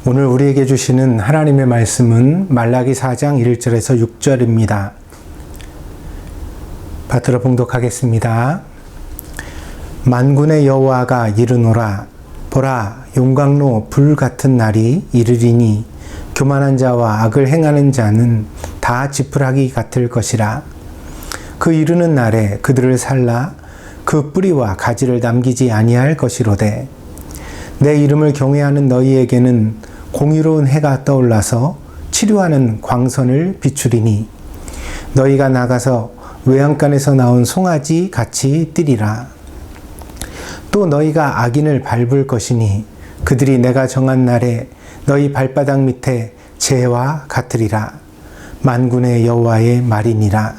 오늘 우리에게 주시는 하나님의 말씀은 말라기 4장 1절에서 6절입니다. 받들어 봉독하겠습니다. 만군의 여호와가 이르노라. 보라, 용광로 불 같은 날이 이르리니 교만한 자와 악을 행하는 자는 다 지푸라기 같을 것이라. 그 이르는 날에 그들을 살라 그 뿌리와 가지를 남기지 아니할 것이로되, 내 이름을 경외하는 너희에게는 공의로운 해가 떠올라서 치료하는 광선을 비추리니 너희가 나가서 외양간에서 나온 송아지 같이 뛰리라. 또 너희가 악인을 밟을 것이니 그들이 내가 정한 날에 너희 발바닥 밑에 재와 같으리라. 만군의 여호와의 말이니라.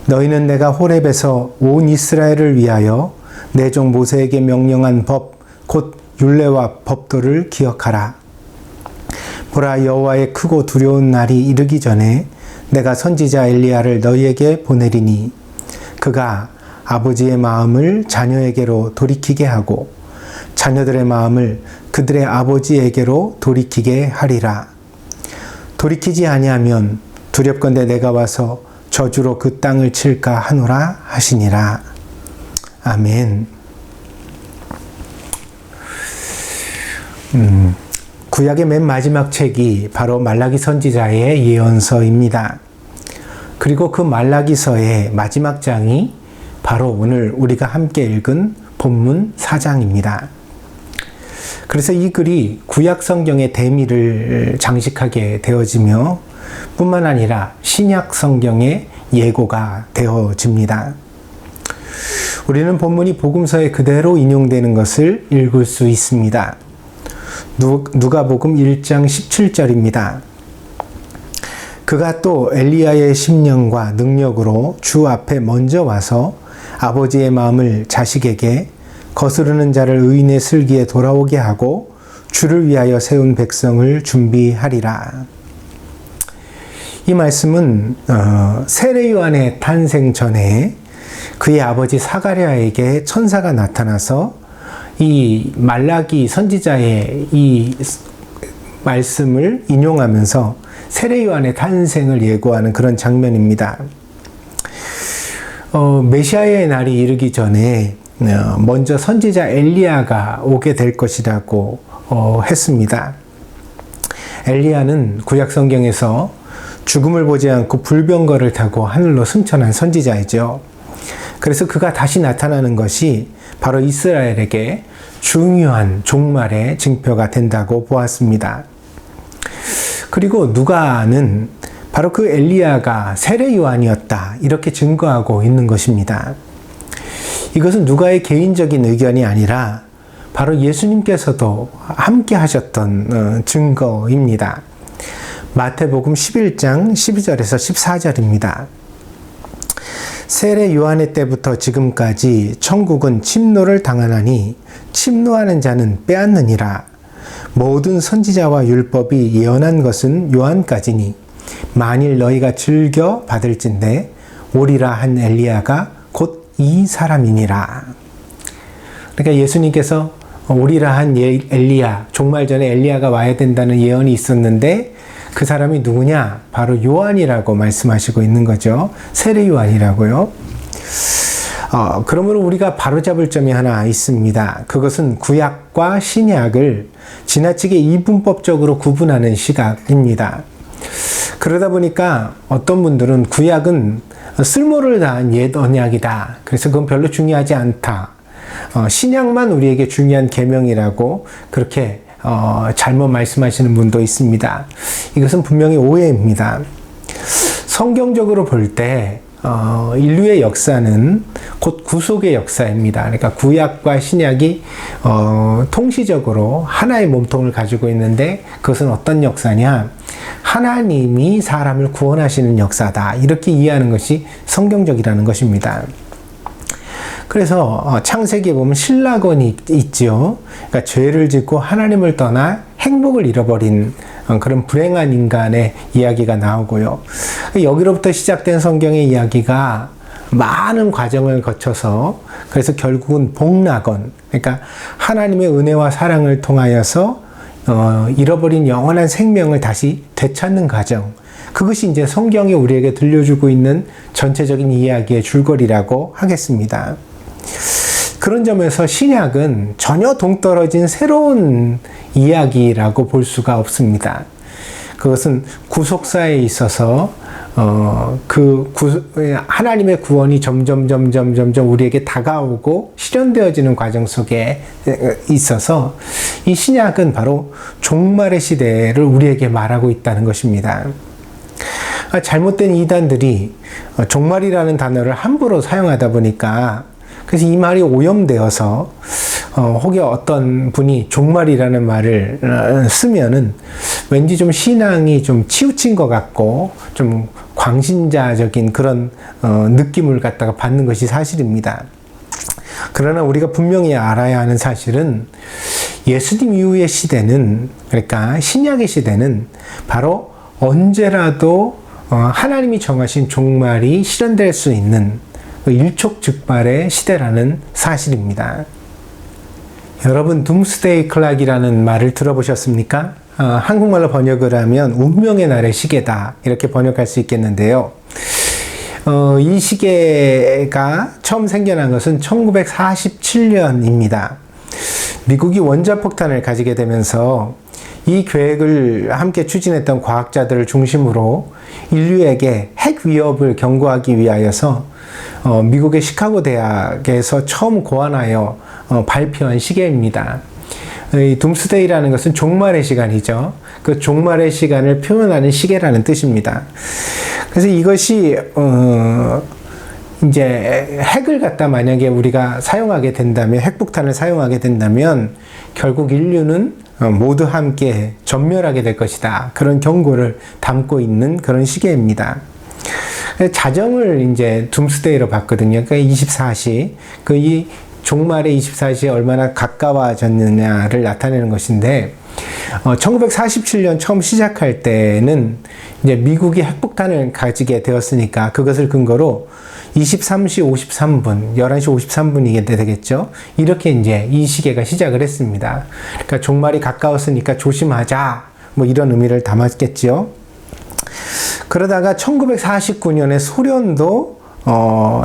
너희는 내가 호렙에서 온 이스라엘을 위하여 내 종 모세에게 명령한 법 곧 율례와 법도를 기억하라. 보라, 여호와의 크고 두려운 날이 이르기 전에 내가 선지자 엘리야를 너희에게 보내리니 그가 아버지의 마음을 자녀에게로 돌이키게 하고 자녀들의 마음을 그들의 아버지에게로 돌이키게 하리라. 돌이키지 아니하면 두렵건대 내가 와서 저주로 그 땅을 칠까 하노라 하시니라. 아멘. 구약의 맨 마지막 책이 바로 말라기 선지자의 예언서입니다. 그리고 그 말라기서의 마지막 장이 바로 오늘 우리가 함께 읽은 본문 4장입니다. 그래서 이 글이 구약 성경의 대미를 장식하게 되어지며 뿐만 아니라 신약 성경의 예고가 되어집니다. 우리는 본문이 복음서에 그대로 인용되는 것을 읽을 수 있습니다. 누가복음 1장 17절입니다. 그가 또 엘리야의 심령과 능력으로 주 앞에 먼저 와서 아버지의 마음을 자식에게 거스르는 자를 의인의 슬기에 돌아오게 하고 주를 위하여 세운 백성을 준비하리라. 이 말씀은 세례 요한의 탄생 전에 그의 아버지 사가랴에게 천사가 나타나서 이 말라기 선지자의 이 말씀을 인용하면서 세례 요한의 탄생을 예고하는 그런 장면입니다. 메시아의 날이 이르기 전에 먼저 선지자 엘리야가 오게 될 것이라고 했습니다. 엘리야는 구약 성경에서 죽음을 보지 않고 불병거를 타고 하늘로 승천한 선지자이죠. 그래서 그가 다시 나타나는 것이 바로 이스라엘에게 중요한 종말의 징표가 된다고 보았습니다. 그리고 누가는 바로 그 엘리야가 세례 요한이었다, 이렇게 증거하고 있는 것입니다. 이것은 누가의 개인적인 의견이 아니라 바로 예수님께서도 함께 하셨던 증거입니다. 마태복음 11장 12절에서 14절입니다. 세례 요한의 때부터 지금까지 천국은 침노를 당하나니 침노하는 자는 빼앗느니라. 모든 선지자와 율법이 예언한 것은 요한까지니 만일 너희가 즐겨 받을진대 오리라 한 엘리야가 곧 이 사람이니라. 그러니까 예수님께서 오리라 한 엘리야, 종말 전에 엘리야가 와야 된다는 예언이 있었는데 그 사람이 누구냐? 바로 요한이라고 말씀하시고 있는 거죠. 세례 요한이라고요. 그러므로 우리가 바로잡을 점이 하나 있습니다. 그것은 구약과 신약을 지나치게 이분법적으로 구분하는 시각입니다. 그러다 보니까 어떤 분들은 구약은 쓸모를 다한 옛 언약이다. 그래서 그건 별로 중요하지 않다. 신약만 우리에게 중요한 계명이라고 그렇게 잘못 말씀하시는 분도 있습니다. 이것은 분명히 오해입니다. 성경적으로 볼 때 인류의 역사는 곧 구속의 역사입니다. 그러니까 구약과 신약이 통시적으로 하나의 몸통을 가지고 있는데 그것은 어떤 역사냐? 하나님이 사람을 구원하시는 역사다. 이렇게 이해하는 것이 성경적이라는 것입니다. 그래서 창세기에 보면 신라건이 있죠. 그러니까 죄를 짓고 하나님을 떠나 행복을 잃어버린 그런 불행한 인간의 이야기가 나오고요. 여기로부터 시작된 성경의 이야기가 많은 과정을 거쳐서 그래서 결국은 복락원, 그러니까 하나님의 은혜와 사랑을 통하여서 잃어버린 영원한 생명을 다시 되찾는 과정. 그것이 이제 성경이 우리에게 들려주고 있는 전체적인 이야기의 줄거리라고 하겠습니다. 그런 점에서 신약은 전혀 동떨어진 새로운 이야기라고 볼 수가 없습니다. 그것은 구속사에 있어서 하나님의 구원이 점점 우리에게 다가오고 실현되어지는 과정 속에 있어서 이 신약은 바로 종말의 시대를 우리에게 말하고 있다는 것입니다. 잘못된 이단들이 종말이라는 단어를 함부로 사용하다 보니까 그래서 이 말이 오염되어서 혹여 어떤 분이 종말이라는 말을 쓰면은 왠지 좀 신앙이 좀 치우친 것 같고 좀 광신자적인 그런 느낌을 갖다가 받는 것이 사실입니다. 그러나 우리가 분명히 알아야 하는 사실은 예수님 이후의 시대는, 그러니까 신약의 시대는 바로 언제라도 하나님이 정하신 종말이 실현될 수 있는 일촉즉발의 시대라는 사실입니다. 여러분, 둠스데이 클락이라는 말을 들어보셨습니까? 한국말로 번역을 하면 운명의 날의 시계다, 이렇게 번역할 수 있겠는데요. 이 시계가 처음 생겨난 것은 1947년입니다. 미국이 원자폭탄을 가지게 되면서 이 계획을 함께 추진했던 과학자들을 중심으로 인류에게 핵 위협을 경고하기 위하여서 미국의 시카고 대학에서 처음 고안하여 발표한 시계입니다. 이 둠스데이라는 것은 종말의 시간이죠. 그 종말의 시간을 표현하는 시계라는 뜻입니다. 그래서 이것이 이제 핵을 갖다 만약에 우리가 사용하게 된다면, 핵폭탄을 사용하게 된다면 결국 인류는 모두 함께 전멸하게 될 것이다, 그런 경고를 담고 있는 그런 시계입니다. 자정을 이제 둠스데이로 봤거든요. 그러니까 24시, 이 종말의 24시에 얼마나 가까워졌느냐를 나타내는 것인데, 1947년 처음 시작할 때는 이제 미국이 핵폭탄을 가지게 되었으니까 그것을 근거로 23시 53분, 11시 53분이 되겠죠. 이렇게 이제 이 시계가 시작을 했습니다. 그러니까 종말이 가까웠으니까 조심하자, 뭐 이런 의미를 담았겠죠. 그러다가 1949년에 소련도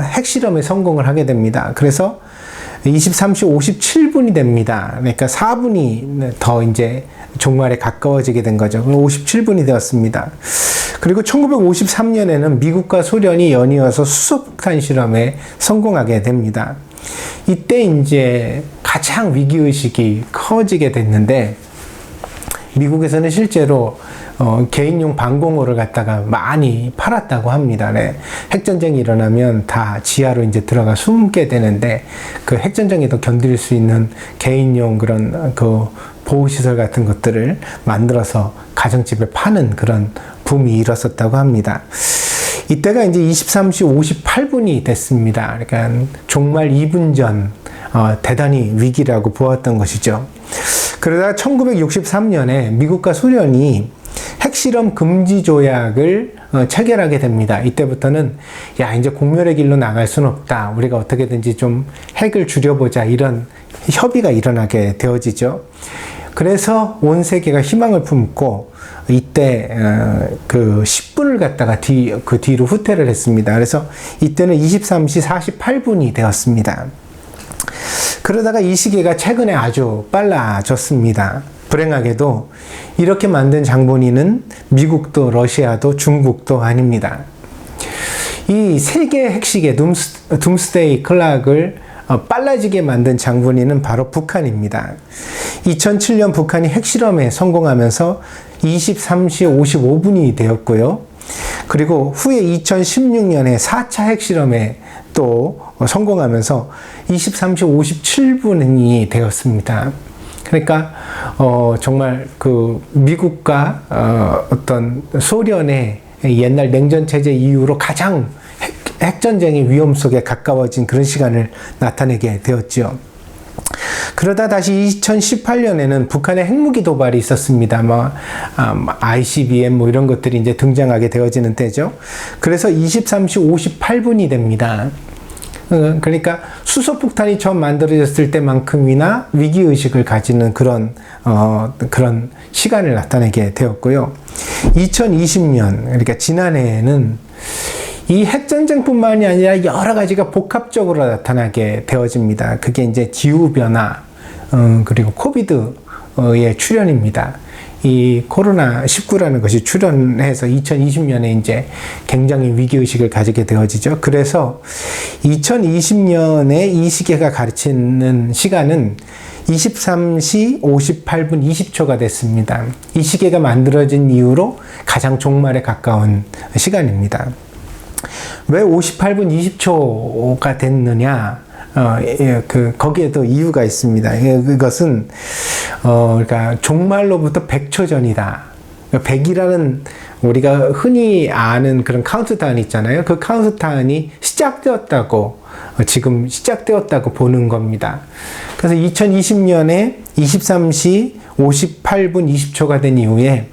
핵실험에 성공을 하게 됩니다. 그래서 23시 57분이 됩니다. 그러니까 4분이 더 이제 종말에 가까워지게 된 거죠. 57분이 되었습니다. 그리고 1953년에는 미국과 소련이 연이어서 수소폭탄 실험에 성공하게 됩니다. 이때 이제 가장 위기의식이 커지게 됐는데, 미국에서는 실제로 개인용 방공호를 갖다가 많이 팔았다고 합니다. 네. 핵전쟁이 일어나면 다 지하로 이제 들어가 숨게 되는데, 그 핵전쟁에도 견딜 수 있는 개인용 그런 보호시설 같은 것들을 만들어서 가정집에 파는 그런 붐이 일었었다고 합니다. 이때가 이제 23시 58분이 됐습니다. 그러니까 종말 2분 전, 대단히 위기라고 보았던 것이죠. 그러다 1963년에 미국과 소련이 핵실험 금지 조약을 체결하게 됩니다. 이때부터는 이제 공멸의 길로 나갈 수는 없다, 우리가 어떻게든지 좀 핵을 줄여보자, 이런 협의가 일어나게 되어지죠. 그래서 온 세계가 희망을 품고 이때 그 10분을 갖다가 그 뒤로 후퇴를 했습니다. 그래서 이때는 23시 48분이 되었습니다. 그러다가 이 시계가 최근에 아주 빨라졌습니다. 불행하게도 이렇게 만든 장본인은 미국도 러시아도 중국도 아닙니다. 이 세계 핵시계 둠스데이 클락을 빨라지게 만든 장본인은 바로 북한입니다. 2007년 북한이 핵실험에 성공하면서 23시 55분이 되었고요. 그리고 후에 2016년에 4차 핵실험에 또 성공하면서 23시 57분이 되었습니다. 그러니까 정말 그 미국과 어떤 소련의 옛날 냉전체제 이후로 가장 핵전쟁의 위험 속에 가까워진 그런 시간을 나타내게 되었죠. 그러다 다시 2018년에는 북한의 핵무기 도발이 있었습니다. ICBM 이런 것들이 이제 등장하게 되어지는 때죠. 그래서 23시 58분이 됩니다. 그러니까 수소폭탄이 처음 만들어졌을 때만큼이나 위기의식을 가지는 그런 시간을 나타내게 되었고요. 2020년, 그러니까 지난해에는 이 핵전쟁뿐만이 아니라 여러 가지가 복합적으로 나타나게 되어집니다. 그게 이제 기후변화, 그리고 코비드의 출현입니다. 이 코로나19라는 것이 출현해서 2020년에 이제 굉장히 위기의식을 가지게 되어지죠. 그래서 2020년에 이 시계가 가르치는 시간은 23시 58분 20초가 됐습니다. 이 시계가 만들어진 이후로 가장 종말에 가까운 시간입니다. 왜 58분 20초가 됐느냐? 거기에도 이유가 있습니다. 그것은, 그러니까 종말로부터 100초 전이다. 100이라는 우리가 흔히 아는 그런 카운트다운이 있잖아요. 그 카운트다운이 지금 시작되었다고 보는 겁니다. 그래서 2020년에 23시 58분 20초가 된 이후에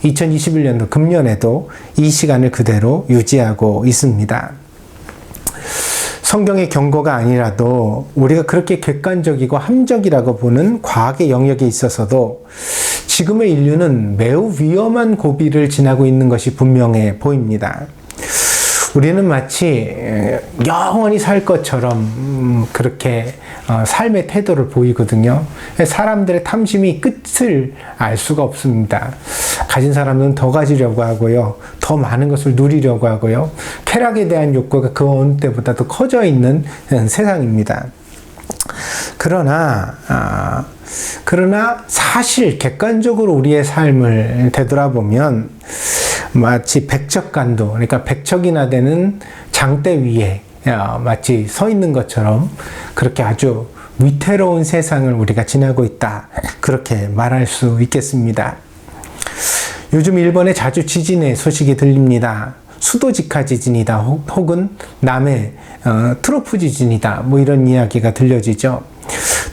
2021년도 금년에도 이 시간을 그대로 유지하고 있습니다. 성경의 경고가 아니라도 우리가 그렇게 객관적이고 함정이라고 보는 과학의 영역에 있어서도 지금의 인류는 매우 위험한 고비를 지나고 있는 것이 분명해 보입니다. 우리는 마치 영원히 살 것처럼 그렇게 삶의 태도를 보이거든요. 사람들의 탐심이 끝을 알 수가 없습니다. 가진 사람은 더 가지려고 하고요. 더 많은 것을 누리려고 하고요. 쾌락에 대한 욕구가 그 어느 때보다도 커져 있는 세상입니다. 그러나 사실 객관적으로 우리의 삶을 되돌아보면 마치 백척간도, 그러니까 백척이나 되는 장대 위에 마치 서 있는 것처럼 그렇게 아주 위태로운 세상을 우리가 지나고 있다, 그렇게 말할 수 있겠습니다. 요즘 일본에 자주 지진의 소식이 들립니다. 수도직하 지진이다, 혹은 남해 트로프 지진이다, 뭐 이런 이야기가 들려지죠.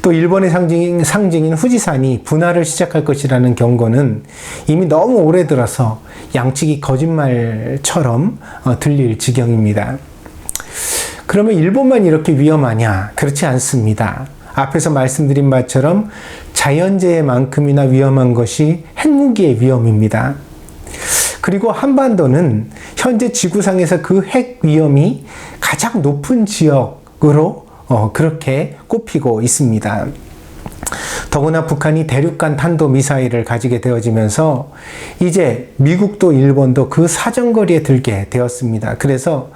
또 일본의 상징인 후지산이 분화를 시작할 것이라는 경고는 이미 너무 오래 들어서 양측이 거짓말처럼 들릴 지경입니다. 그러면 일본만 이렇게 위험하냐? 그렇지 않습니다. 앞에서 말씀드린 바처럼 자연재해만큼이나 위험한 것이 핵무기의 위험입니다. 그리고 한반도는 현재 지구상에서 그 핵 위험이 가장 높은 지역으로 그렇게 꼽히고 있습니다. 더구나 북한이 대륙간 탄도미사일을 가지게 되어지면서 이제 미국도 일본도 그 사정거리에 들게 되었습니다. 그래서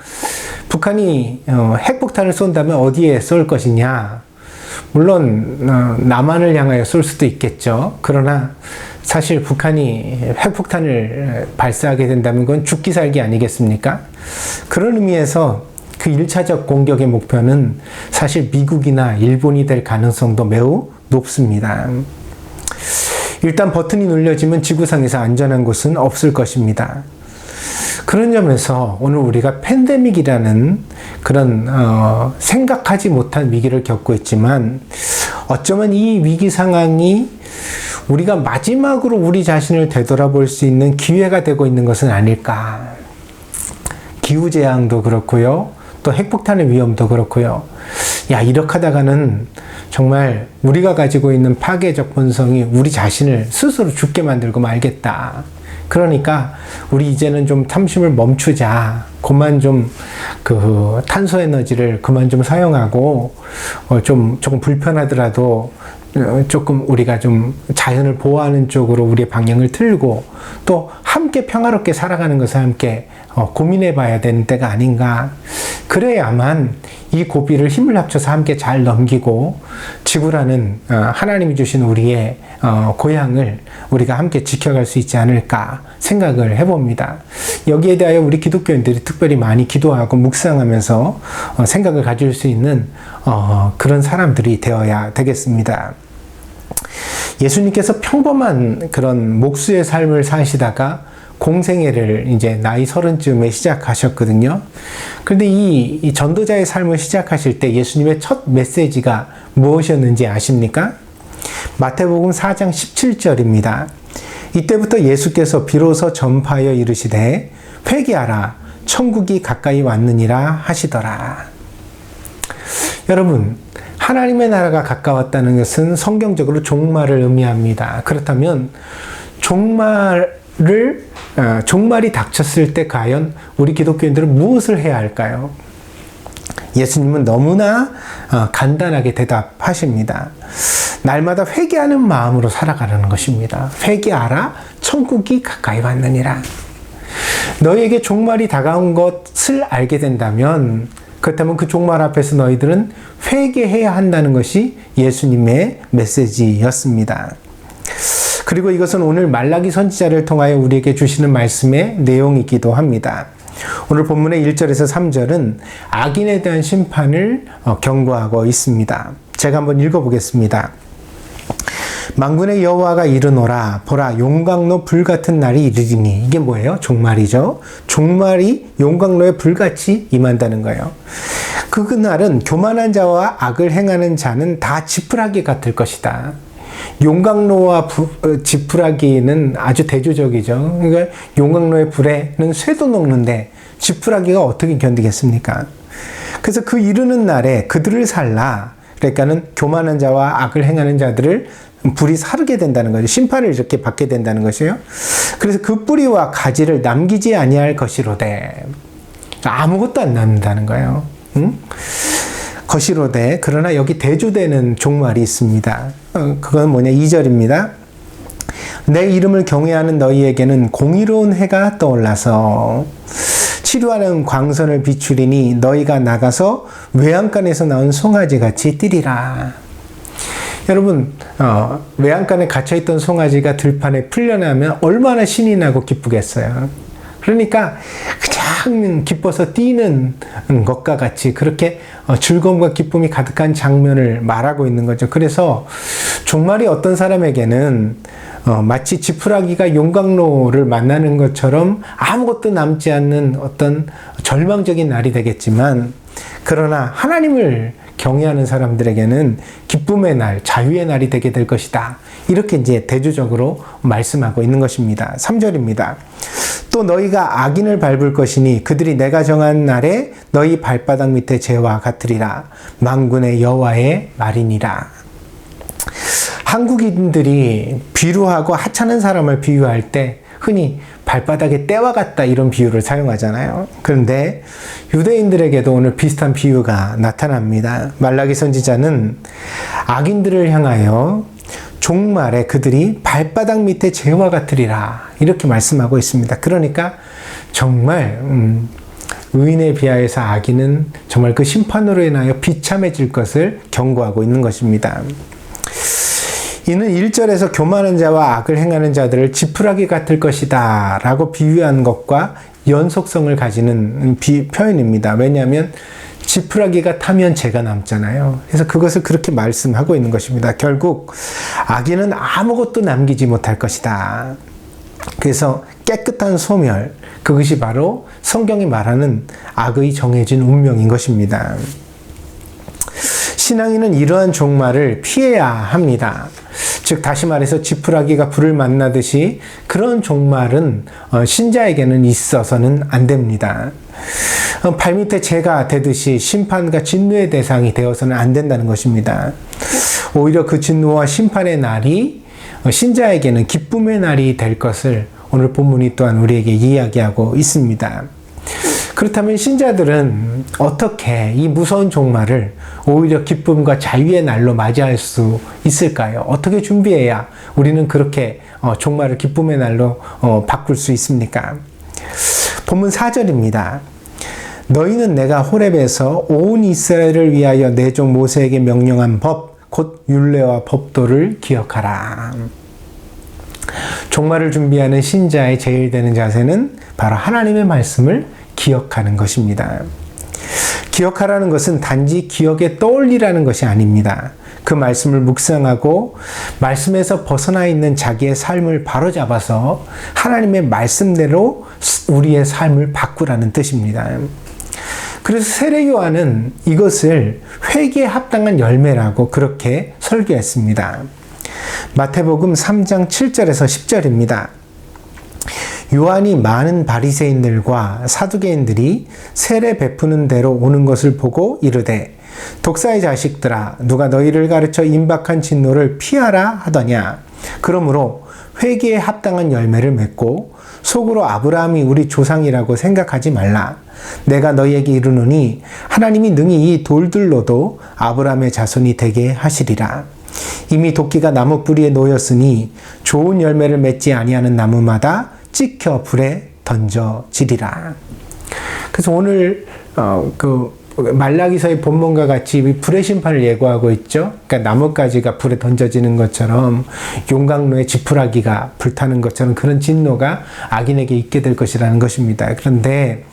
북한이 핵폭탄을 쏜다면 어디에 쏠 것이냐? 물론 남한을 향하여 쏠 수도 있겠죠. 그러나 사실 북한이 핵폭탄을 발사하게 된다면 그건 죽기 살기 아니겠습니까? 그런 의미에서 그 1차적 공격의 목표는 사실 미국이나 일본이 될 가능성도 매우 높습니다. 일단 버튼이 눌려지면 지구상에서 안전한 곳은 없을 것입니다. 그런 점에서 오늘 우리가 팬데믹이라는 그런 생각하지 못한 위기를 겪고 있지만, 어쩌면 이 위기 상황이 우리가 마지막으로 우리 자신을 되돌아볼 수 있는 기회가 되고 있는 것은 아닐까. 기후재앙도 그렇고요, 또 핵폭탄의 위험도 그렇고요. 야, 이렇게 하다가는 정말 우리가 가지고 있는 파괴적 본성이 우리 자신을 스스로 죽게 만들고 말겠다. 그러니까 우리 이제는 좀 탐심을 멈추자. 그만 좀 탄소 에너지를 그만 좀 사용하고 조금 불편하더라도 조금 우리가 좀 자연을 보호하는 쪽으로 우리의 방향을 틀고, 또 함께 평화롭게 살아가는 것을 함께 고민해 봐야 되는 때가 아닌가. 그래야만 이 고비를 힘을 합쳐서 함께 잘 넘기고 지구라는 하나님이 주신 우리의 고향을 우리가 함께 지켜갈 수 있지 않을까 생각을 해봅니다. 여기에 대하여 우리 기독교인들이 특별히 많이 기도하고 묵상하면서 생각을 가질 수 있는 그런 사람들이 되어야 되겠습니다. 예수님께서 평범한 그런 목수의 삶을 사시다가 공생애를 이제 나이 30쯤에 시작하셨거든요. 그런데 이 전도자의 삶을 시작하실 때 예수님의 첫 메시지가 무엇이었는지 아십니까? 마태복음 4장 17절입니다. 이때부터 예수께서 비로소 전파하여 이르시되 회개하라, 천국이 가까이 왔느니라 하시더라. 여러분, 하나님의 나라가 가까웠다는 것은 성경적으로 종말을 의미합니다. 그렇다면 종말이 닥쳤을 때 과연 우리 기독교인들은 무엇을 해야 할까요? 예수님은 너무나 간단하게 대답하십니다. 날마다 회개하는 마음으로 살아가라는 것입니다. 회개하라, 천국이 가까이 왔느니라. 너희에게 종말이 다가온 것을 알게 된다면, 그렇다면 그 종말 앞에서 너희들은 회개해야 한다는 것이 예수님의 메시지였습니다. 그리고 이것은 오늘 말라기 선지자를 통하여 우리에게 주시는 말씀의 내용이기도 합니다. 오늘 본문의 1절에서 3절은 악인에 대한 심판을 경고하고 있습니다. 제가 한번 읽어보겠습니다. 만군의 여호와가 이르노라, 보라, 용광로 불같은 날이 이르리니. 이게 뭐예요? 종말이죠. 종말이 용광로에 불같이 임한다는 거예요. 그날은 교만한 자와 악을 행하는 자는 다 지푸라기 같을 것이다. 용광로와 지푸라기는 아주 대조적이죠. 그러니까 용광로의 불에는 쇠도 녹는데 지푸라기가 어떻게 견디겠습니까? 그래서 그 이르는 날에 그들을 살라. 그러니까는 교만한 자와 악을 행하는 자들을 불이 사르게 된다는 거죠. 심판을 이렇게 받게 된다는 것이에요. 그래서 그 뿌리와 가지를 남기지 아니할 것이로되. 아무것도 안 남는다는 거예요. 응? 것이로되. 그러나 여기 대조되는 종말이 있습니다. 그건 뭐냐? 2절입니다. 내 이름을 경외하는 너희에게는 공의로운 해가 떠올라서 치료하는 광선을 비추리니 너희가 나가서 외양간에서 나온 송아지 같이 뛰리라. 여러분, 외양간에 갇혀있던 송아지가 들판에 풀려나면 얼마나 신이 나고 기쁘겠어요. 그러니까 그냥 기뻐서 뛰는 것과 같이 그렇게 즐거움과 기쁨이 가득한 장면을 말하고 있는 거죠. 그래서 종말이 어떤 사람에게는 마치 지푸라기가 용광로를 만나는 것처럼 아무것도 남지 않는 어떤 절망적인 날이 되겠지만, 그러나 하나님을 경외하는 사람들에게는 기쁨의 날, 자유의 날이 되게 될 것이다. 이렇게 이제 대조적으로 말씀하고 있는 것입니다. 3절입니다. 또 너희가 악인을 밟을 것이니 그들이 내가 정한 날에 너희 발바닥 밑에 재와 같으리라. 만군의 여호와의 말이니라. 한국인들이 비루하고 하찮은 사람을 비유할 때 흔히 발바닥에 때와 같다 이런 비유를 사용하잖아요. 그런데 유대인들에게도 오늘 비슷한 비유가 나타납니다. 말라기 선지자는 악인들을 향하여 종말에 그들이 발바닥 밑에 재와 같으리라 이렇게 말씀하고 있습니다. 그러니까 정말 의인에 비하여서 악인은 정말 그 심판으로 인하여 비참해질 것을 경고하고 있는 것입니다. 이는 1절에서 교만한 자와 악을 행하는 자들을 지푸라기 같을 것이다 라고 비유한 것과 연속성을 가지는 표현입니다. 왜냐하면 지푸라기가 타면 재가 남잖아요. 그래서 그것을 그렇게 말씀하고 있는 것입니다. 결국 악인은 아무것도 남기지 못할 것이다. 그래서 깨끗한 소멸, 그것이 바로 성경이 말하는 악의 정해진 운명인 것입니다. 신앙인은 이러한 종말을 피해야 합니다. 즉 다시 말해서 지푸라기가 불을 만나듯이 그런 종말은 신자에게는 있어서는 안 됩니다. 발밑에 재가 되듯이 심판과 진노의 대상이 되어서는 안 된다는 것입니다. 오히려 그 진노와 심판의 날이 신자에게는 기쁨의 날이 될 것을 오늘 본문이 또한 우리에게 이야기하고 있습니다. 그렇다면 신자들은 어떻게 이 무서운 종말을 오히려 기쁨과 자유의 날로 맞이할 수 있을까요? 어떻게 준비해야 우리는 그렇게 종말을 기쁨의 날로 바꿀 수 있습니까? 본문 4절입니다. 너희는 내가 호렙에서 온 이스라엘을 위하여 내 종 모세에게 명령한 법, 곧 율례와 법도를 기억하라. 종말을 준비하는 신자의 제일 되는 자세는 바로 하나님의 말씀을 기억하는 것입니다. 기억하라는 것은 단지 기억에 떠올리라는 것이 아닙니다. 그 말씀을 묵상하고 말씀에서 벗어나 있는 자기의 삶을 바로잡아서 하나님의 말씀대로 우리의 삶을 바꾸라는 뜻입니다. 그래서 세례 요한은 이것을 회개에 합당한 열매라고 그렇게 설교했습니다. 마태복음 3장 7절에서 10절입니다. 요한이 많은 바리새인들과 사두개인들이 세례 베푸는 대로 오는 것을 보고 이르되 독사의 자식들아, 누가 너희를 가르쳐 임박한 진노를 피하라 하더냐. 그러므로 회개에 합당한 열매를 맺고 속으로 아브라함이 우리 조상이라고 생각하지 말라. 내가 너희에게 이르노니 하나님이 능히 이 돌들로도 아브라함의 자손이 되게 하시리라. 이미 도끼가 나무 뿌리에 놓였으니 좋은 열매를 맺지 아니하는 나무마다 찍혀 불에 던져지리라. 그래서 오늘 말라기서의 본문과 같이 불의 심판을 예고하고 있죠. 그러니까 나뭇가지가 불에 던져지는 것처럼 용광로에 지푸라기가 불타는 것처럼 그런 진노가 악인에게 있게 될 것이라는 것입니다. 그런데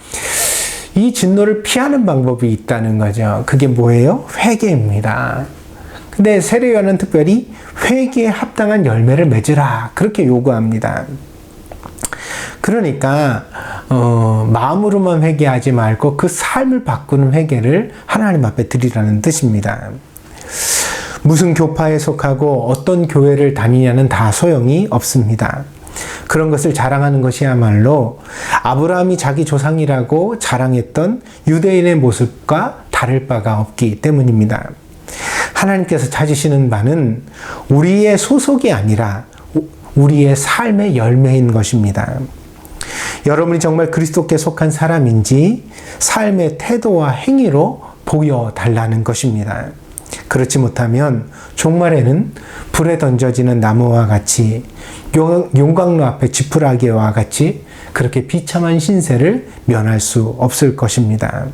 이 진노를 피하는 방법이 있다는 거죠. 그게 뭐예요? 회개입니다. 근데 세례요한은 특별히 회개에 합당한 열매를 맺으라 그렇게 요구합니다. 그러니까 마음으로만 회개하지 말고 그 삶을 바꾸는 회개를 하나님 앞에 드리라는 뜻입니다. 무슨 교파에 속하고 어떤 교회를 다니냐는 다 소용이 없습니다. 그런 것을 자랑하는 것이야말로 아브라함이 자기 조상이라고 자랑했던 유대인의 모습과 다를 바가 없기 때문입니다. 하나님께서 찾으시는 바는 우리의 소속이 아니라 우리의 삶의 열매인 것입니다. 여러분이 정말 그리스도께 속한 사람인지 삶의 태도와 행위로 보여달라는 것입니다. 그렇지 못하면 종말에는 불에 던져지는 나무와 같이 용광로 앞에 지푸라기와 같이 그렇게 비참한 신세를 면할 수 없을 것입니다.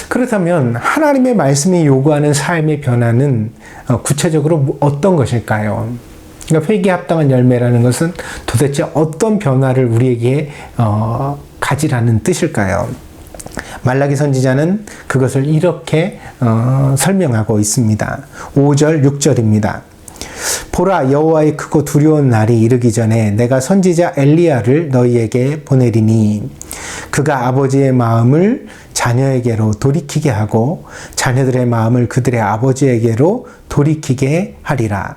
그렇다면 하나님의 말씀이 요구하는 삶의 변화는 구체적으로 어떤 것일까요? 그러니까 회개에 합당한 열매라는 것은 도대체 어떤 변화를 우리에게 가지라는 뜻일까요? 말라기 선지자는 그것을 이렇게 설명하고 있습니다. 5절, 6절입니다. 보라, 여호와의 크고 두려운 날이 이르기 전에 내가 선지자 엘리야를 너희에게 보내리니 그가 아버지의 마음을 자녀에게로 돌이키게 하고 자녀들의 마음을 그들의 아버지에게로 돌이키게 하리라.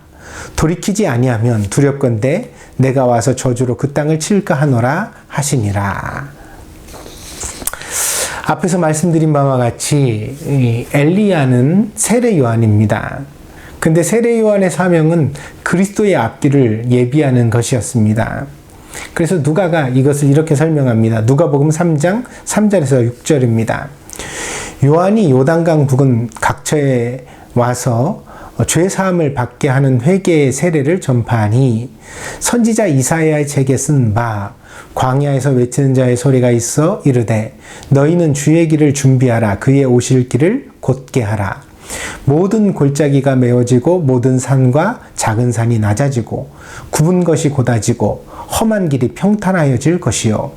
돌이키지 아니하면 두렵건대 내가 와서 저주로 그 땅을 칠까 하노라 하시니라. 앞에서 말씀드린 바와 같이 엘리야는 세례 요한입니다. 근데 세례 요한의 사명은 그리스도의 앞길을 예비하는 것이었습니다. 그래서 누가가 이것을 이렇게 설명합니다. 누가복음 3장 3절에서 6절입니다. 요한이 요단강 부근 각처에 와서 죄 사함을 받게 하는 회개의 세례를 전파하니 선지자 이사야의 책에 쓴 바 광야에서 외치는 자의 소리가 있어 이르되 너희는 주의 길을 준비하라. 그의 오실 길을 곧게 하라. 모든 골짜기가 메워지고 모든 산과 작은 산이 낮아지고 굽은 것이 곧아지고 험한 길이 평탄하여질 것이요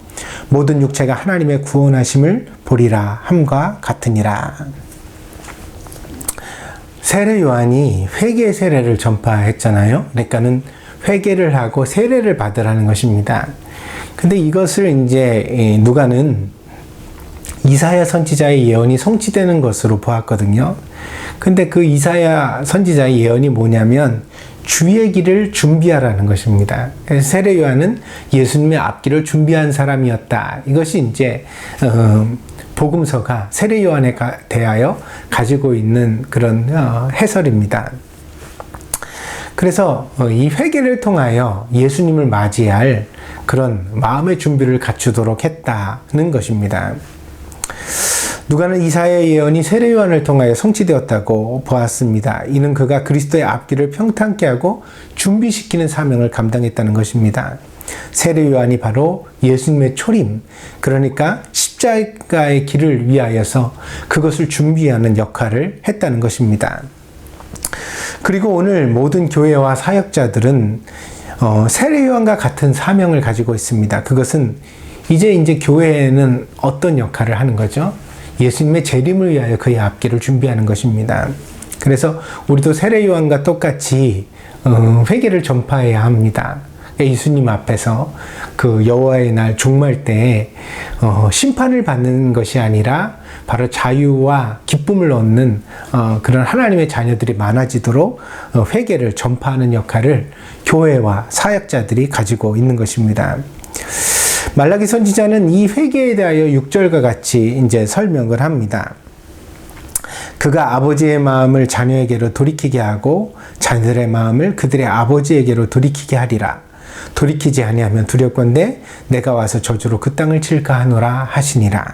모든 육체가 하나님의 구원하심을 보리라 함과 같으니라. 세례 요한이 회개의 세례를 전파했잖아요. 그러니까는 회개를 하고 세례를 받으라는 것입니다. 근데 이것을 이제 누가는 이사야 선지자의 예언이 성취되는 것으로 보았거든요. 근데 그 이사야 선지자의 예언이 뭐냐면 주의 길을 준비하라는 것입니다. 그래서 세례 요한은 예수님의 앞길을 준비한 사람이었다. 이것이 이제 복음서가 세례 요한에 대하여 가지고 있는 그런 해설입니다. 그래서 이 회개를 통하여 예수님을 맞이할 그런 마음의 준비를 갖추도록 했다는 것입니다. 누가는 이사야의 예언이 세례 요한을 통하여 성취되었다고 보았습니다. 이는 그가 그리스도의 앞길을 평탄케 하고 준비시키는 사명을 감당했다는 것입니다. 세례 요한이 바로 예수님의 초림, 그러니까 십자가의 길을 위하여서 그것을 준비하는 역할을 했다는 것입니다. 그리고 오늘 모든 교회와 사역자들은 세례 요한과 같은 사명을 가지고 있습니다. 그것은 이제 교회에는 어떤 역할을 하는 거죠? 예수님의 재림을 위하여 그의 앞길을 준비하는 것입니다. 그래서 우리도 세례 요한과 똑같이 회개를 전파해야 합니다. 예수님 앞에서 그 여호와의 날 종말 때 심판을 받는 것이 아니라 바로 자유와 기쁨을 얻는 그런 하나님의 자녀들이 많아지도록 회개를 전파하는 역할을 교회와 사역자들이 가지고 있는 것입니다. 말라기 선지자는 이 회개에 대하여 6절과 같이 이제 설명을 합니다. 그가 아버지의 마음을 자녀에게로 돌이키게 하고 자녀들의 마음을 그들의 아버지에게로 돌이키게 하리라. 돌이키지 아니하면 두렵건대 내가 와서 저주로 그 땅을 칠까 하노라 하시니라.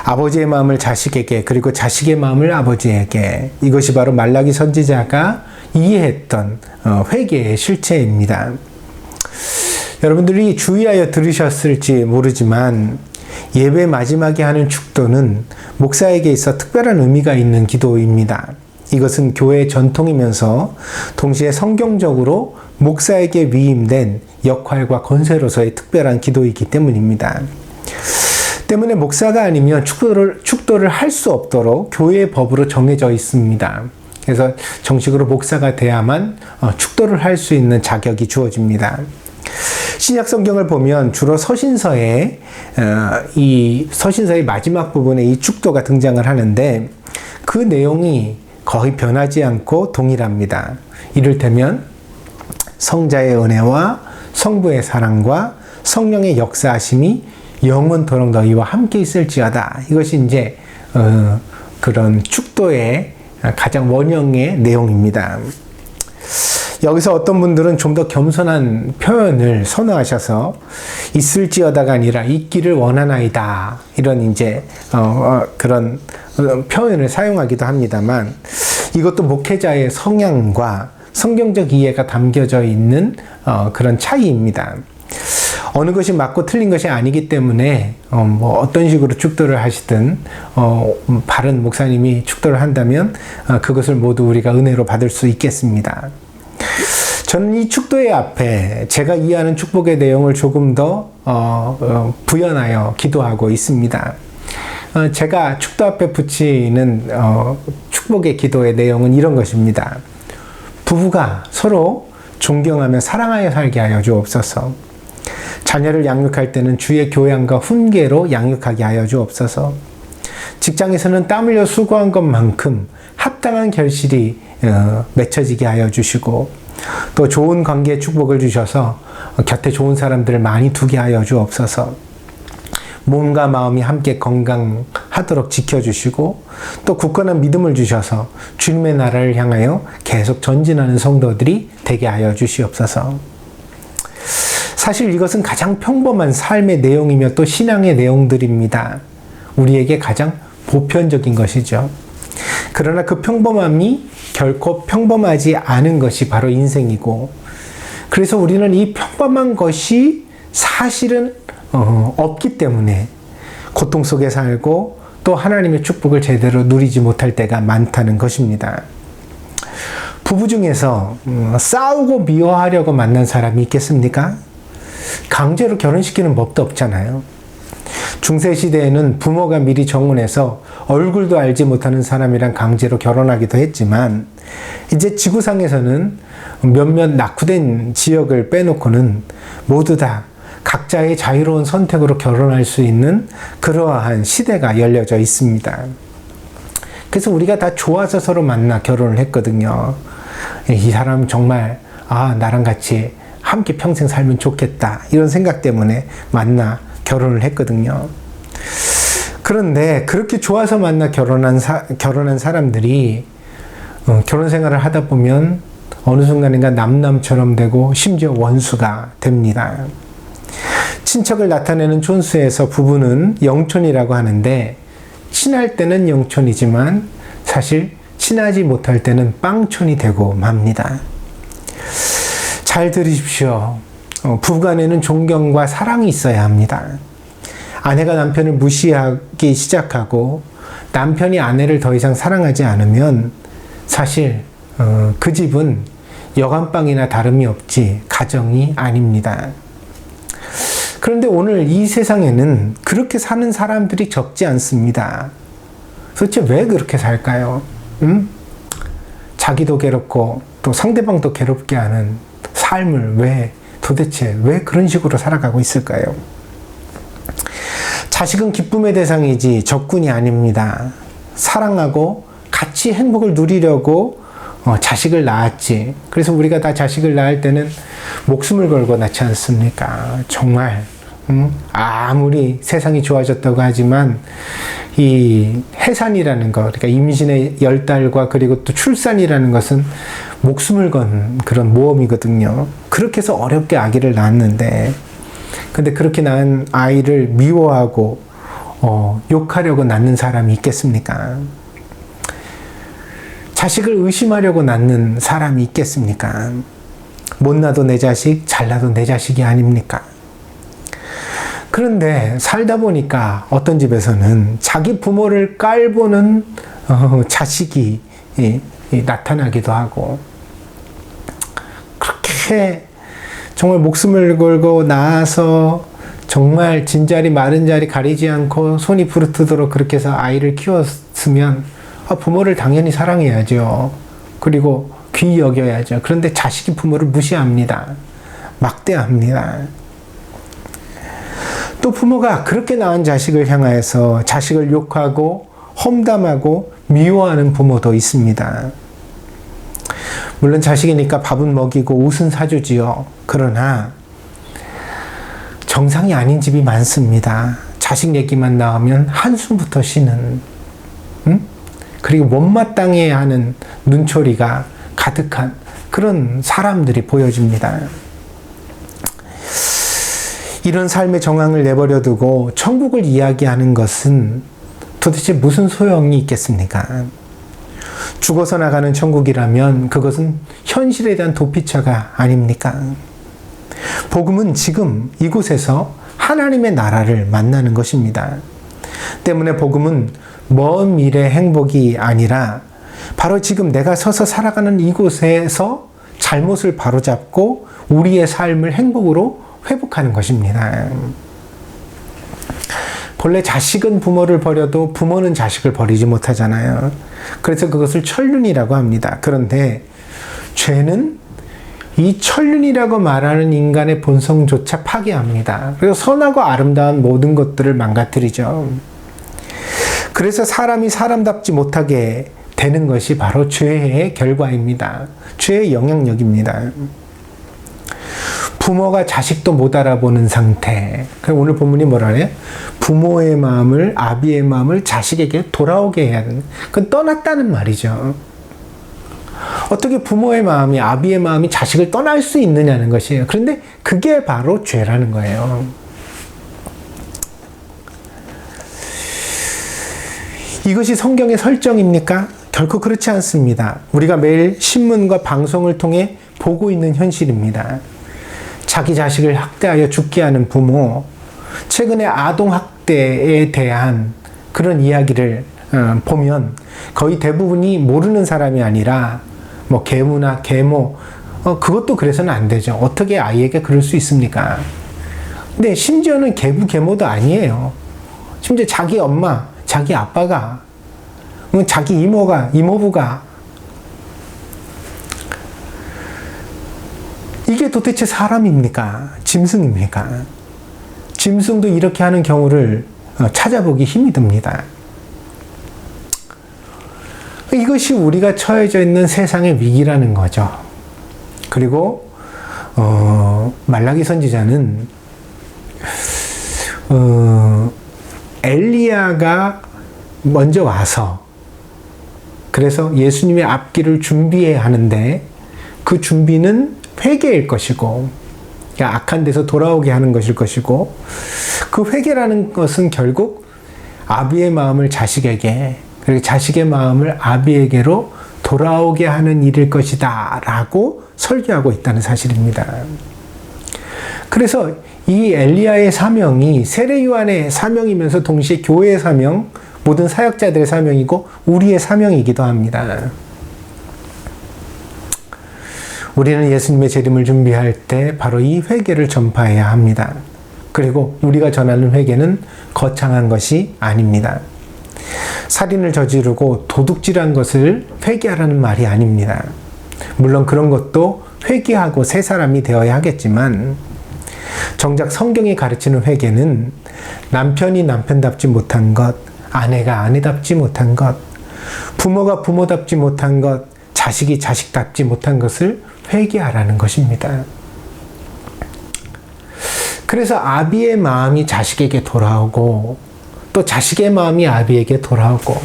아버지의 마음을 자식에게, 그리고 자식의 마음을 아버지에게, 이것이 바로 말라기 선지자가 이해했던 회개의 실체입니다. 여러분들이 주의하여 들으셨을지 모르지만 예배 마지막에 하는 축도는 목사에게 있어 특별한 의미가 있는 기도입니다. 이것은 교회의 전통이면서 동시에 성경적으로 목사에게 위임된 역할과 권세로서의 특별한 기도이기 때문입니다. 때문에 목사가 아니면 축도를 할 수 없도록 교회의 법으로 정해져 있습니다. 그래서 정식으로 목사가 돼야만 축도를 할 수 있는 자격이 주어집니다. 신약 성경을 보면 주로 서신서의 마지막 부분에 이 축도가 등장을 하는데 그 내용이 거의 변하지 않고 동일합니다. 이를테면 성자의 은혜와 성부의 사랑과 성령의 역사하심이 영원토록 너희와 함께 있을지어다. 이것이 이제 그런 축도의 가장 원형의 내용입니다. 여기서 어떤 분들은 좀 더 겸손한 표현을 선호하셔서 있을지어다가 아니라 있기를 원하나이다. 이런 이제 그런 표현을 사용하기도 합니다만 이것도 목회자의 성향과 성경적 이해가 담겨져 있는 그런 차이입니다. 어느 것이 맞고 틀린 것이 아니기 때문에 어떤 식으로 축도를 하시든 바른 목사님이 축도를 한다면 그것을 모두 우리가 은혜로 받을 수 있겠습니다. 저는 이 축도의 앞에 제가 이해하는 축복의 내용을 조금 더 부연하여 기도하고 있습니다. 제가 축도 앞에 붙이는 축복의 기도의 내용은 이런 것입니다. 부부가 서로 존경하며 사랑하여 살게 하여 주옵소서. 자녀를 양육할 때는 주의 교양과 훈계로 양육하게 하여 주옵소서. 직장에서는 땀 흘려 수고한 것만큼 합당한 결실이 맺혀지게 하여 주시고 또 좋은 관계에 축복을 주셔서 곁에 좋은 사람들을 많이 두게 하여 주옵소서. 몸과 마음이 함께 건강하도록 지켜주시고 또 굳건한 믿음을 주셔서 주님의 나라를 향하여 계속 전진하는 성도들이 되게 하여 주시옵소서. 사실 이것은 가장 평범한 삶의 내용이며 또 신앙의 내용들입니다. 우리에게 가장 보편적인 것이죠. 그러나 그 평범함이 결코 평범하지 않은 것이 바로 인생이고, 그래서 우리는 이 평범한 것이 사실은 없기 때문에 고통 속에 살고 또 하나님의 축복을 제대로 누리지 못할 때가 많다는 것입니다. 부부 중에서 싸우고 미워하려고 만난 사람이 있겠습니까? 강제로 결혼시키는 법도 없잖아요. 중세시대에는 부모가 미리 정혼해서 얼굴도 알지 못하는 사람이랑 강제로 결혼하기도 했지만 이제 지구상에서는 몇몇 낙후된 지역을 빼놓고는 모두 다 각자의 자유로운 선택으로 결혼할 수 있는 그러한 시대가 열려져 있습니다. 그래서 우리가 다 좋아서 서로 만나 결혼을 했거든요. 이 사람 정말 나랑 같이 함께 평생 살면 좋겠다 이런 생각 때문에 만나 결혼을 했거든요. 그런데 그렇게 좋아서 만나 결혼한 사람들이 결혼 생활을 하다 보면 어느 순간인가 남남처럼 되고 심지어 원수가 됩니다. 친척을 나타내는 촌수에서 부부는 영촌이라고 하는데 친할 때는 영촌이지만 사실 친하지 못할 때는 빵촌이 되고 맙니다. 잘 들으십시오. 부부간에는 존경과 사랑이 있어야 합니다. 아내가 남편을 무시하기 시작하고 남편이 아내를 더 이상 사랑하지 않으면 사실 그 집은 여간빵이나 다름이 없지 가정이 아닙니다. 그런데 오늘 이 세상에는 그렇게 사는 사람들이 적지 않습니다. 도대체 왜 그렇게 살까요? 자기도 괴롭고 또 상대방도 괴롭게 하는 삶을 도대체 왜 그런 식으로 살아가고 있을까요? 자식은 기쁨의 대상이지 적군이 아닙니다. 사랑하고 같이 행복을 누리려고 자식을 낳았지. 그래서 우리가 다 자식을 낳을 때는 목숨을 걸고 낳지 않습니까? 정말 아무리 세상이 좋아졌다고 하지만 이 해산이라는 것, 그러니까 임신의 10달과 그리고 또 출산이라는 것은 목숨을 건 그런 모험이거든요. 그렇게 해서 어렵게 아기를 낳았는데, 근데 그렇게 낳은 아이를 미워하고 욕하려고 낳는 사람이 있겠습니까? 자식을 의심하려고 낳는 사람이 있겠습니까? 못나도 내 자식, 잘나도 내 자식이 아닙니까? 그런데 살다 보니까 어떤 집에서는 자기 부모를 깔보는 자식이 나타나기도 하고, 그렇게 정말 목숨을 걸고 낳아서 정말 진자리 마른 자리 가리지 않고 손이 부르트도록 그렇게 해서 아이를 키웠으면 부모를 당연히 사랑해야죠. 그리고 귀히 여겨야죠. 그런데 자식이 부모를 무시합니다. 막대합니다. 또 부모가 그렇게 낳은 자식을 향하여서 자식을 욕하고 험담하고 미워하는 부모도 있습니다. 물론 자식이니까 밥은 먹이고 옷은 사주지요. 그러나 정상이 아닌 집이 많습니다. 자식 얘기만 나오면 한숨부터 쉬는, 그리고 못마땅해 하는 눈초리가 가득한 그런 사람들이 보여집니다. 이런 삶의 정황을 내버려 두고 천국을 이야기하는 것은 도대체 무슨 소용이 있겠습니까? 죽어서 나가는 천국이라면 그것은 현실에 대한 도피처가 아닙니까? 복음은 지금 이곳에서 하나님의 나라를 만나는 것입니다. 때문에 복음은 먼 미래 행복이 아니라 바로 지금 내가 서서 살아가는 이곳에서 잘못을 바로잡고 우리의 삶을 행복으로 회복하는 것입니다. 본래 자식은 부모를 버려도 부모는 자식을 버리지 못하잖아요. 그래서 그것을 천륜이라고 합니다. 그런데 죄는 이 천륜이라고 말하는 인간의 본성조차 파괴합니다. 그래서 선하고 아름다운 모든 것들을 망가뜨리죠. 그래서 사람이 사람답지 못하게 되는 것이 바로 죄의 결과입니다. 죄의 영향력입니다. 부모가 자식도 못 알아보는 상태. 오늘 본문이 뭐라 그래요? 부모의 마음을, 아비의 마음을 자식에게 돌아오게 해야 되는. 그건 떠났다는 말이죠. 어떻게 부모의 마음이, 아비의 마음이 자식을 떠날 수 있느냐는 것이에요. 그런데 그게 바로 죄라는 거예요. 이것이 성경의 설정입니까? 결코 그렇지 않습니다. 우리가 매일 신문과 방송을 통해 보고 있는 현실입니다. 자기 자식을 학대하여 죽게 하는 부모, 최근에 아동학대에 대한 그런 이야기를 보면 거의 대부분이 모르는 사람이 아니라 뭐 계무나 계모, 그것도 그래서는 안 되죠. 어떻게 아이에게 그럴 수 있습니까? 근데 심지어는 계부 계모도 아니에요. 심지어 자기 엄마, 자기 아빠가, 자기 이모가, 이모부가, 이게 도대체 사람입니까? 짐승입니까? 짐승도 이렇게 하는 경우를 찾아보기 힘이 듭니다. 이것이 우리가 처해져 있는 세상의 위기라는 거죠. 그리고 말라기 선지자는 엘리야가 먼저 와서 그래서 예수님의 앞길을 준비해야 하는데 그 준비는 회개일 것이고, 그러니까 악한 데서 돌아오게 하는 것일 것이고, 그 회개라는 것은 결국 아비의 마음을 자식에게, 그리고 자식의 마음을 아비에게로 돌아오게 하는 일일 것이다 라고 설교하고 있다는 사실입니다. 그래서 이 엘리야의 사명이 세례 요한의 사명이면서 동시에 교회의 사명, 모든 사역자들의 사명이고 우리의 사명이기도 합니다. 우리는 예수님의 재림을 준비할 때 바로 이 회개를 전파해야 합니다. 그리고 우리가 전하는 회개는 거창한 것이 아닙니다. 살인을 저지르고 도둑질한 것을 회개하라는 말이 아닙니다. 물론 그런 것도 회개하고 새 사람이 되어야 하겠지만, 정작 성경이 가르치는 회개는 남편이 남편답지 못한 것, 아내가 아내답지 못한 것, 부모가 부모답지 못한 것, 자식이 자식답지 못한 것을 회개하라는 것입니다. 그래서 아비의 마음이 자식에게 돌아오고 또 자식의 마음이 아비에게 돌아오고,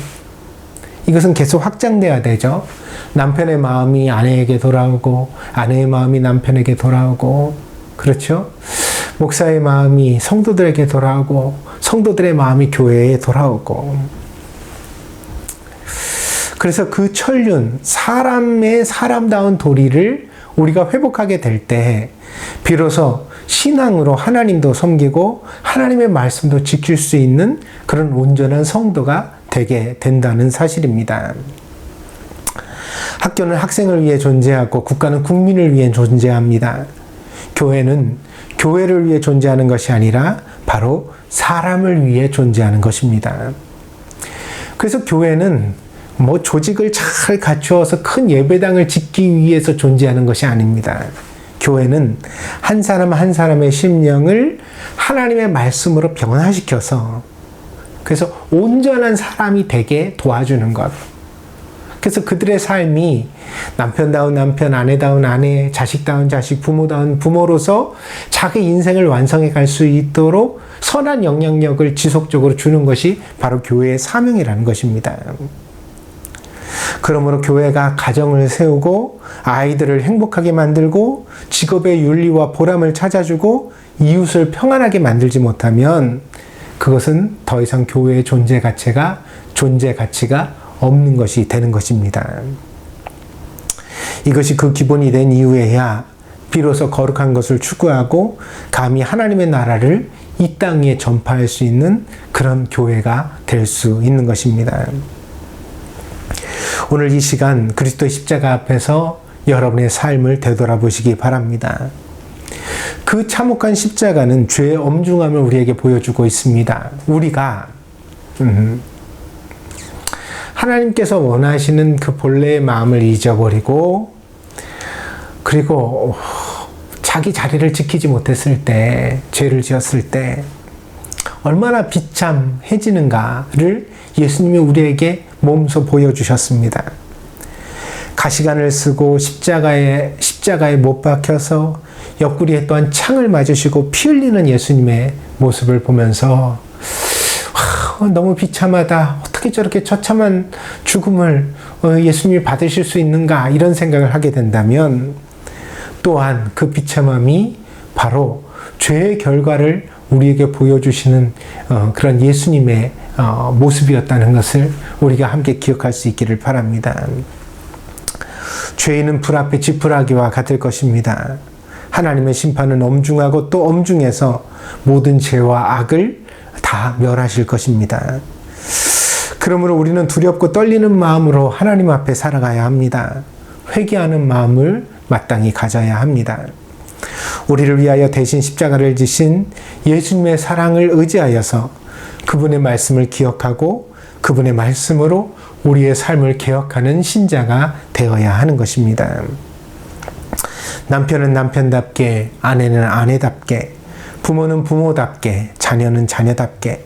이것은 계속 확장돼야 되죠. 남편의 마음이 아내에게 돌아오고, 아내의 마음이 남편에게 돌아오고, 그렇죠? 목사의 마음이 성도들에게 돌아오고, 성도들의 마음이 교회에 돌아오고. 그래서 그 천륜, 사람의 사람다운 도리를 우리가 회복하게 될 때, 비로소 신앙으로 하나님도 섬기고 하나님의 말씀도 지킬 수 있는 그런 온전한 성도가 되게 된다는 사실입니다. 학교는 학생을 위해 존재하고 국가는 국민을 위해 존재합니다. 교회는 교회를 위해 존재하는 것이 아니라 바로 사람을 위해 존재하는 것입니다. 그래서 교회는 조직을 잘 갖추어서 큰 예배당을 짓기 위해서 존재하는 것이 아닙니다. 교회는 한 사람 한 사람의 심령을 하나님의 말씀으로 변화시켜서, 그래서 온전한 사람이 되게 도와주는 것. 그래서 그들의 삶이 남편다운 남편, 아내다운 아내, 자식다운 자식, 부모다운 부모로서 자기 인생을 완성해 갈 수 있도록 선한 영향력을 지속적으로 주는 것이 바로 교회의 사명이라는 것입니다. 그러므로 교회가 가정을 세우고 아이들을 행복하게 만들고 직업의 윤리와 보람을 찾아주고 이웃을 평안하게 만들지 못하면 그것은 더 이상 교회의 존재 가치가 없는 것이 되는 것입니다. 이것이 그 기본이 된 이후에야 비로소 거룩한 것을 추구하고 감히 하나님의 나라를 이 땅 위에 전파할 수 있는 그런 교회가 될 수 있는 것입니다. 오늘 이 시간 그리스도의 십자가 앞에서 여러분의 삶을 되돌아보시기 바랍니다. 그 참혹한 십자가는 죄의 엄중함을 우리에게 보여주고 있습니다. 우리가 하나님께서 원하시는 그 본래의 마음을 잊어버리고, 그리고 자기 자리를 지키지 못했을 때, 죄를 지었을 때 얼마나 비참해지는가를 예수님이 우리에게 몸소 보여주셨습니다. 가시관을 쓰고 십자가에 못 박혀서 옆구리에 또한 창을 맞으시고 피 흘리는 예수님의 모습을 보면서 너무 비참하다. 어떻게 저렇게 처참한 죽음을 예수님이 받으실 수 있는가, 이런 생각을 하게 된다면, 또한 그 비참함이 바로 죄의 결과를 우리에게 보여주시는 그런 예수님의 모습이었다는 것을 우리가 함께 기억할 수 있기를 바랍니다. 죄인은 불 앞에 지푸라기와 같을 것입니다. 하나님의 심판은 엄중하고 또 엄중해서 모든 죄와 악을 다 멸하실 것입니다. 그러므로 우리는 두렵고 떨리는 마음으로 하나님 앞에 살아가야 합니다. 회개하는 마음을 마땅히 가져야 합니다. 우리를 위하여 대신 십자가를 지신 예수님의 사랑을 의지하여서 그분의 말씀을 기억하고 그분의 말씀으로 우리의 삶을 개혁하는 신자가 되어야 하는 것입니다. 남편은 남편답게, 아내는 아내답게, 부모는 부모답게, 자녀는 자녀답게,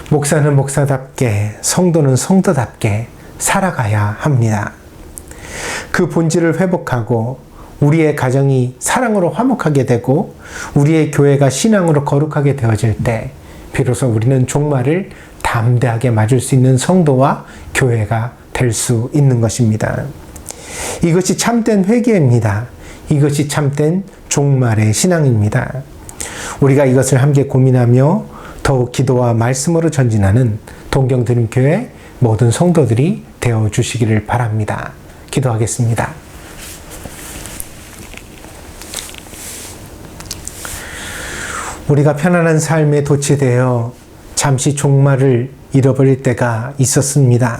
목사는 목사답게, 성도는 성도답게 살아가야 합니다. 그 본질을 회복하고 우리의 가정이 사랑으로 화목하게 되고 우리의 교회가 신앙으로 거룩하게 되어질 때 비로소 우리는 종말을 담대하게 맞을 수 있는 성도와 교회가 될 수 있는 것입니다. 이것이 참된 회개입니다. 이것이 참된 종말의 신앙입니다. 우리가 이것을 함께 고민하며 더욱 기도와 말씀으로 전진하는 동경드림교회 모든 성도들이 되어 주시기를 바랍니다. 기도하겠습니다. 우리가 편안한 삶에 도취되어 잠시 종말을 잃어버릴 때가 있었습니다.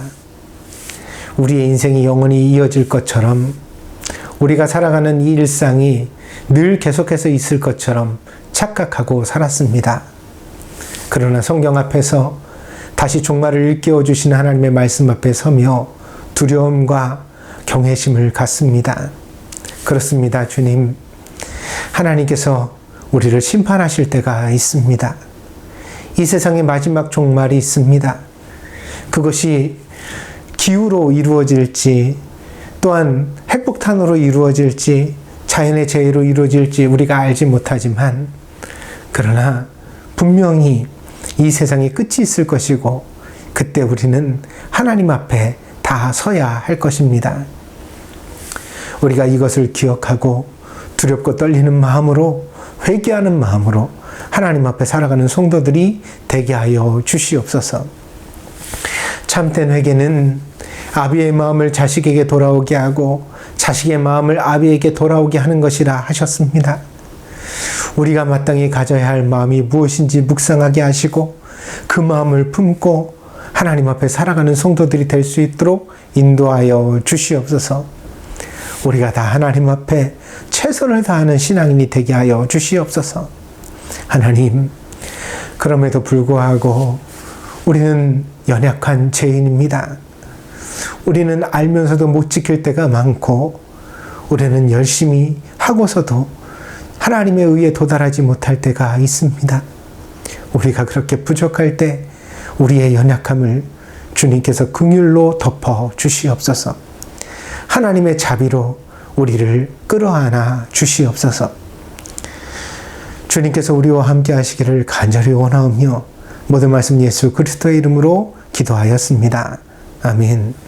우리의 인생이 영원히 이어질 것처럼, 우리가 살아가는 이 일상이 늘 계속해서 있을 것처럼 착각하고 살았습니다. 그러나 성경 앞에서 다시 종말을 일깨워 주시는 하나님의 말씀 앞에 서며 두려움과 경외심을 갖습니다. 그렇습니다, 주님. 하나님께서 우리를 심판하실 때가 있습니다. 이 세상의 마지막 종말이 있습니다. 그것이 기후로 이루어질지, 또한 핵폭탄으로 이루어질지, 자연의 재해로 이루어질지 우리가 알지 못하지만, 그러나 분명히 이 세상에 끝이 있을 것이고 그때 우리는 하나님 앞에 다 서야 할 것입니다. 우리가 이것을 기억하고 두렵고 떨리는 마음으로 회개하는 마음으로 하나님 앞에 살아가는 성도들이 되게 하여 주시옵소서. 참된 회개는 아비의 마음을 자식에게 돌아오게 하고 자식의 마음을 아비에게 돌아오게 하는 것이라 하셨습니다. 우리가 마땅히 가져야 할 마음이 무엇인지 묵상하게 하시고 그 마음을 품고 하나님 앞에 살아가는 성도들이 될 수 있도록 인도하여 주시옵소서. 우리가 다 하나님 앞에 최선을 다하는 신앙인이 되게 하여 주시옵소서. 하나님, 그럼에도 불구하고 우리는 연약한 죄인입니다. 우리는 알면서도 못 지킬 때가 많고 우리는 열심히 하고서도 하나님에 의해 도달하지 못할 때가 있습니다. 우리가 그렇게 부족할 때 우리의 연약함을 주님께서 긍휼로 덮어 주시옵소서. 하나님의 자비로 우리를 끌어안아 주시옵소서. 주님께서 우리와 함께 하시기를 간절히 원하오며 모든 말씀 예수 그리스도의 이름으로 기도하였습니다. 아멘.